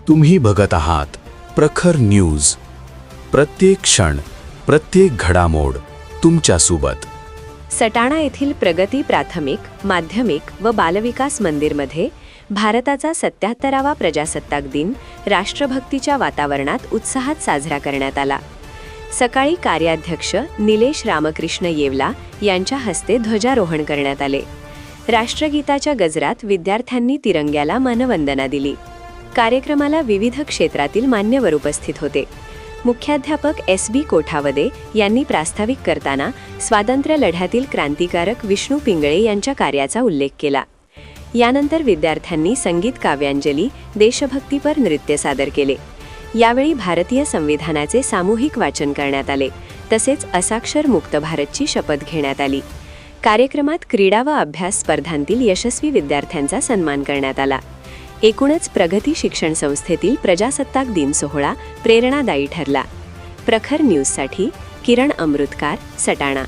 तुम्ही बघत आहात प्रखर न्यूज. प्रत्येक क्षण, प्रत्येक घडामोड तुमच्यासोबत. सटाणा येथील प्रगती प्राथमिक, माध्यमिक व बालविकास मंदिरमध्ये भारताचा 77वा प्रजासत्ताक दिन राष्ट्रभक्तीच्या वातावरणात उत्साहात साजरा करण्यात आला. सकाळी कार्याध्यक्ष निलेश रामकृष्ण येवला यांच्या हस्ते ध्वजारोहण करण्यात आले. राष्ट्रगीताच्या गजरात विद्यार्थ्यांनी तिरंग्याला मानवंदना दिली. कार्यक्रमाला विविध क्षेत्रातील मान्यवर उपस्थित होते. मुख्याध्यापक S.B. कोठावदे यांनी प्रास्ताविक करताना स्वातंत्र्य लढ्यातील क्रांतिकारक विष्णू पिंगळे यांच्या कार्याचा उल्लेख केला. यानंतर विद्यार्थ्यांनी संगीत काव्यांजली, देशभक्तीपर नृत्य सादर केले. यावेळी भारतीय संविधानाचे सामूहिक वाचन करण्यात आले, तसेच असाक्षर मुक्त भारतची शपथ घेण्यात आली. कार्यक्रमात क्रीडा व अभ्यास स्पर्धांतील यशस्वी विद्यार्थ्यांचा सन्मान करण्यात आला. एकूणच प्रगती शिक्षण संस्थेतील प्रजासत्ताक दिन सोहळा प्रेरणादायी ठरला. प्रखर न्यूजसाठी किरण अमृतकार, सटाणा.